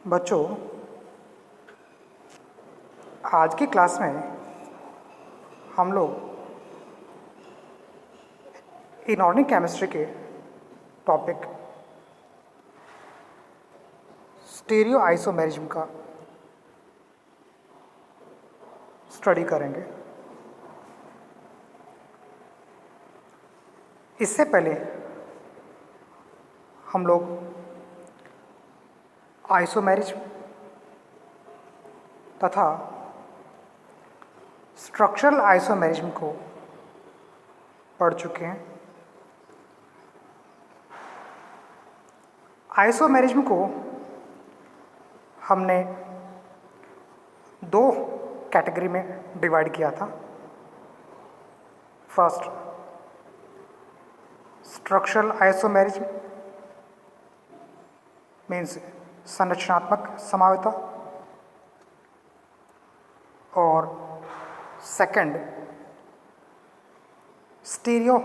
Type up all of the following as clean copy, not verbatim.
बच्चों, आज की क्लास में हम लोग इनऑर्गेनिक केमिस्ट्री के टॉपिक स्टीरियो आइसोमेरिज्म का स्टडी करेंगे। इससे पहले हम लोग आइसोमेरिज्म तथा स्ट्रक्चरल आइसोमेरिज्म को पढ़ चुके हैं। आइसोमेरिज्म को हमने दो कैटेगरी में डिवाइड किया था। फर्स्ट, स्ट्रक्चरल आइसोमेरिज्म मीन्स संरचनात्मक समावता, और सेकंड स्टीरियो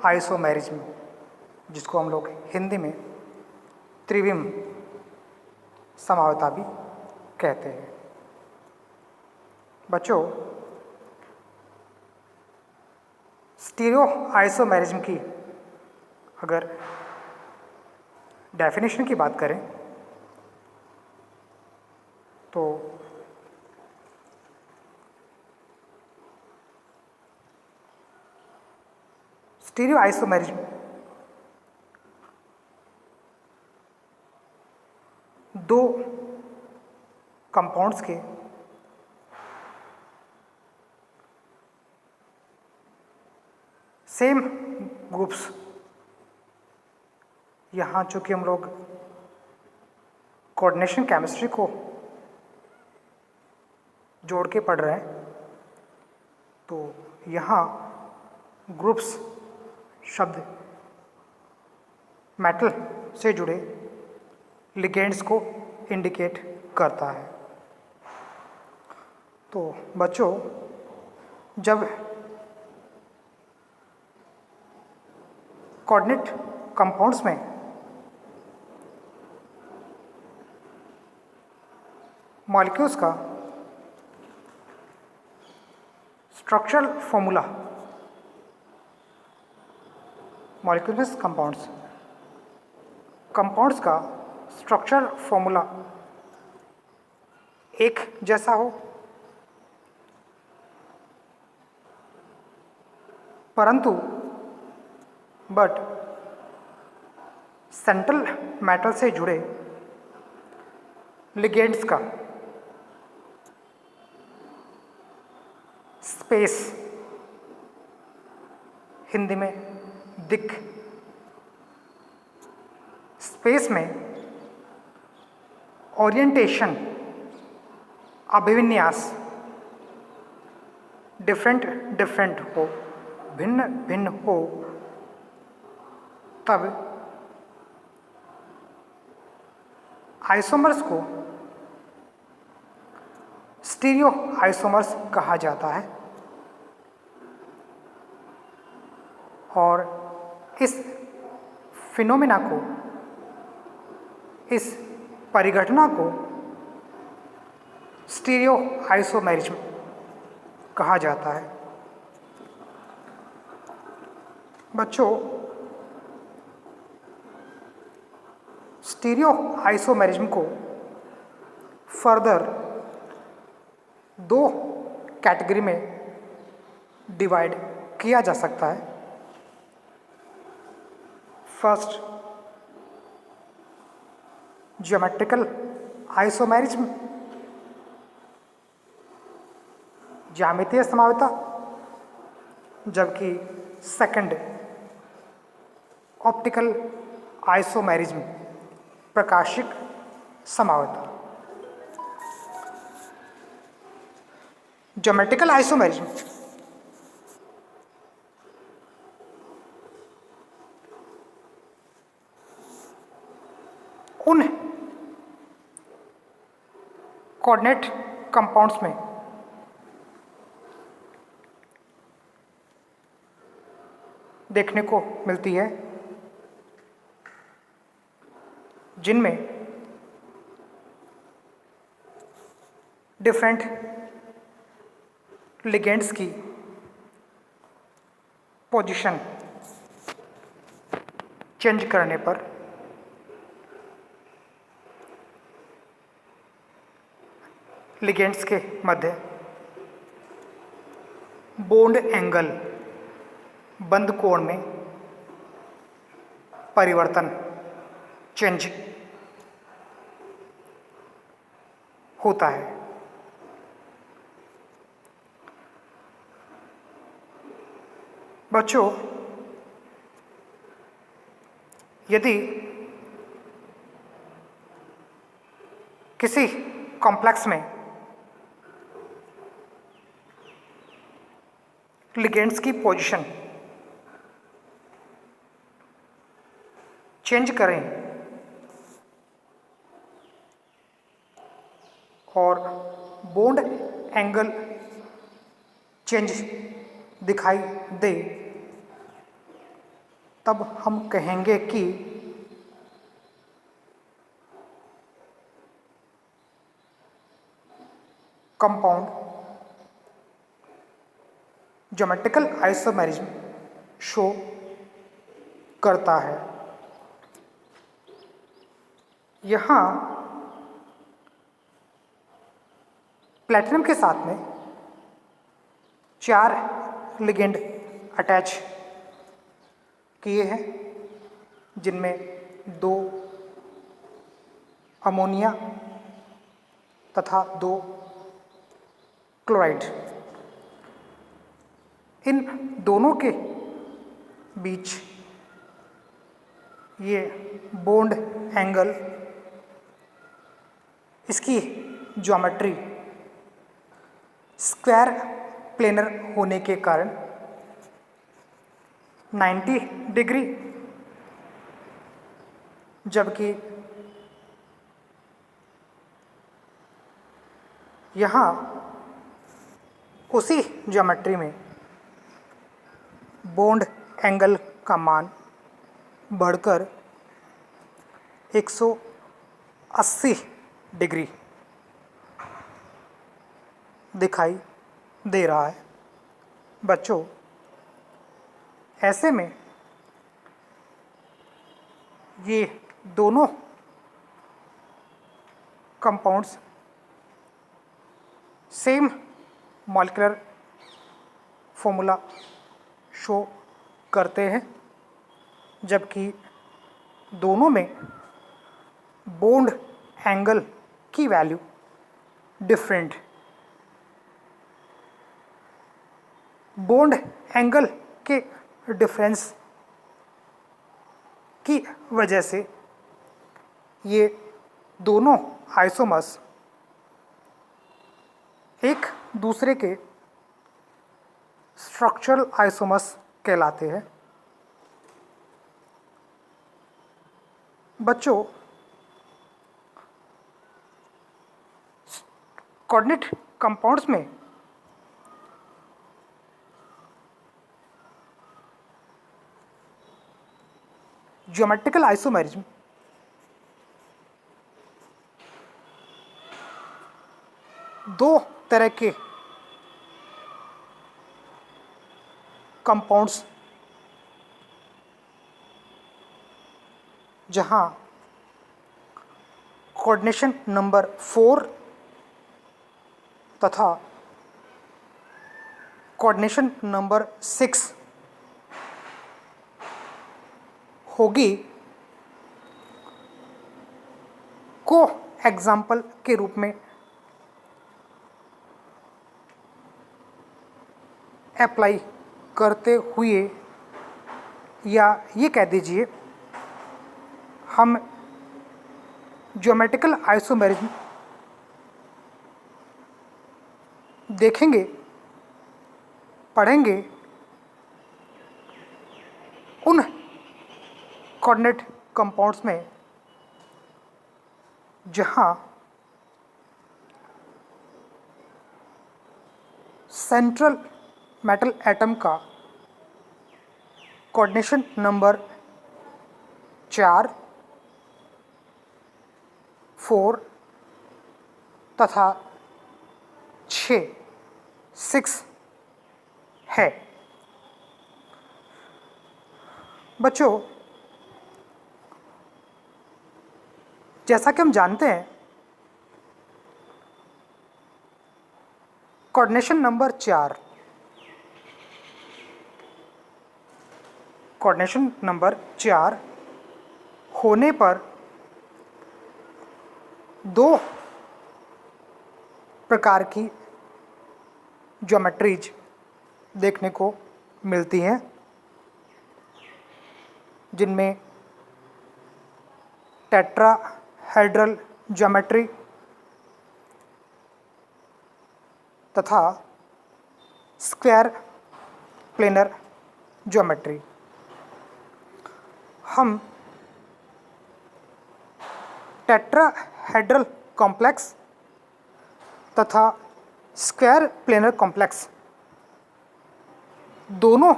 आइसोमेरिज्म, जिसको हम लोग हिंदी में त्रिविम समावता भी कहते हैं। बच्चों, स्टीरियो आइसोमेरिज्म की अगर डेफिनेशन की बात करें तो स्टीरियो आइसोमेरिज्म दो कंपाउंड्स के सेम ग्रुप्स, यहाँ चूँकि हम लोग कोऑर्डिनेशन केमिस्ट्री को जोड़ के पढ़ रहे हैं, तो यहाँ ग्रुप्स शब्द मेटल से जुड़े लिगेंड्स को इंडिकेट करता है। तो बच्चों, जब कोऑर्डिनेट कंपाउंड्स में मॉलिक्यूल्स का स्ट्रक्चरल फॉर्मूला, मॉलिक्यूल्स कंपाउंड्स का स्ट्रक्चरल फॉर्मूला एक जैसा हो, परंतु बट सेंट्रल मेटल से जुड़े लिगेंड्स का स्पेस, हिंदी में दिक्, स्पेस में ओरिएंटेशन, अभिविन्यास डिफरेंट हो, भिन्न भिन्न हो, तब आइसोमर्स को स्टीरियो आइसोमर्स कहा जाता है। और इस फिनोमेना को, इस परिघटना को स्टीरियो आइसोमेरिज्म कहा जाता है। बच्चों, स्टीरियो आइसोमेरिज्म को फर्दर दो कैटेगरी में डिवाइड किया जा सकता है। फर्स्ट, ज्योमेट्रिकल आइसोमेरिज्म, ज्यामितीय समावता, जबकि सेकंड ऑप्टिकल आइसोमेरिज्म, प्रकाशिक समावता। ज्योमेट्रिकल आइसोमेरिज्म उन कोऑर्डिनेट कंपाउंड्स में देखने को मिलती है जिनमें डिफरेंट लिगेंड्स की पोजीशन चेंज करने पर लिगेंड्स के मध्य बॉन्ड एंगल बंद कोण में परिवर्तन चेंज होता है। बच्चों, यदि किसी कॉम्प्लेक्स में लिगेंड्स की पोजीशन चेंज करें और बॉन्ड एंगल चेंज दिखाई दे, तब हम कहेंगे कि कंपाउंड ज्योमेट्रिकल आइसोमेरिज्म शो करता है। यहाँ प्लैटिनम के साथ में 4 लिगेंड अटैच किए हैं, जिनमें 2 अमोनिया तथा 2 क्लोराइड। इन दोनों के बीच ये बॉन्ड एंगल, इसकी ज्योमेट्री स्क्वायर प्लेनर होने के कारण 90 डिग्री, जबकि यहाँ उसी ज्योमेट्री में बॉन्ड एंगल का मान बढ़कर 180 डिग्री दिखाई दे रहा है। बच्चों, ऐसे में ये दोनों compounds same molecular formula show करते हैं, जबकि दोनों में बॉन्ड एंगल की वैल्यू डिफरेंट। बॉन्ड एंगल के डिफरेंस की वजह से ये दोनों आइसोमर्स एक दूसरे के स्ट्रक्चरल आइसोमर्स कहलाते हैं। बच्चों, कोऑर्डिनेट कंपाउंड्स में ज्योमेट्रिकल आइसोमेरिज्म दो तरह के कंपाउंड्स, जहां कोऑर्डिनेशन नंबर 4 तथा कोऑर्डिनेशन नंबर 6 होगी, को एग्जाम्पल के रूप में अप्लाई करते हुए, या ये कह दीजिए हम ज्योमेट्रिकल आइसोमेरिज्म देखेंगे, पढ़ेंगे उन कोऑर्डिनेट कंपाउंड्स में जहां सेंट्रल मेटल एटम का कोऑर्डिनेशन नंबर 4, 4 तथा 6 है। बच्चों, जैसा कि हम जानते हैं, कोऑर्डिनेशन नंबर 4 होने पर दो प्रकार की ज्योमेट्रीज देखने को मिलती हैं, जिनमें टेट्राहेड्रल ज्योमेट्री तथा स्क्वायर प्लेनर ज्योमेट्री। हम टेट्राहेड्रल कॉम्प्लेक्स तथा स्क्वायर प्लेनर कॉम्प्लेक्स दोनों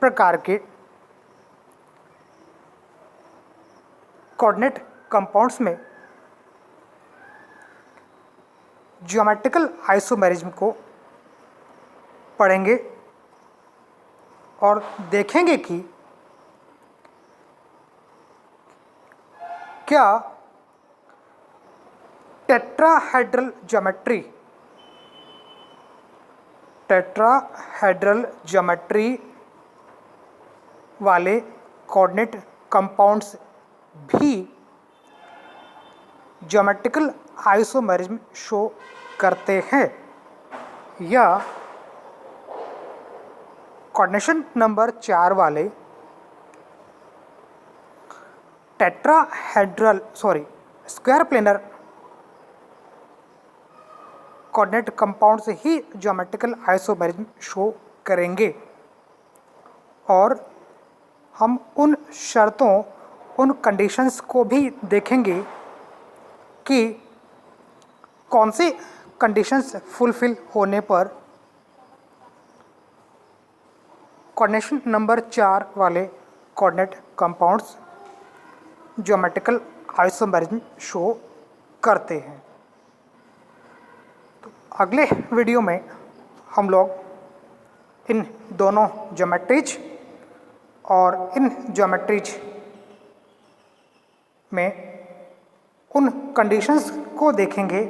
प्रकार के कोऑर्डिनेट कंपाउंड्स में ज्योमेट्रिकल आइसोमेरिज्म को पढ़ेंगे और देखेंगे कि क्या टेट्राहेड्रल ज्योमेट्री वाले कोऑर्डिनेट कंपाउंड्स भी ज्योमेट्रिकल आइसोमेरिज्म शो करते हैं, या कोऑर्डिनेशन नंबर 4 वाले स्क्वायर प्लेनर कोऑर्डिनेट कंपाउंड्स ही ज्योमेट्रिकल आइसोमेरिज्म शो करेंगे। और हम उन शर्तों, उन कंडीशंस को भी देखेंगे कि कौन सी कंडीशंस फुलफिल होने पर कोऑर्डिनेशन नंबर 4 वाले coordinate compounds geometrical isomerism show करते हैं। तो अगले वीडियो में हम लोग इन दोनों ज्योमेट्रीज और इन ज्योमेट्रीज में उन कंडीशंस को देखेंगे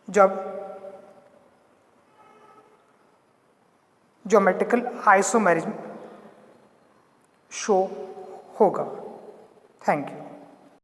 जब ज्योमेट्रिकल आइसोमेरिज्म शो होगा। Thank you.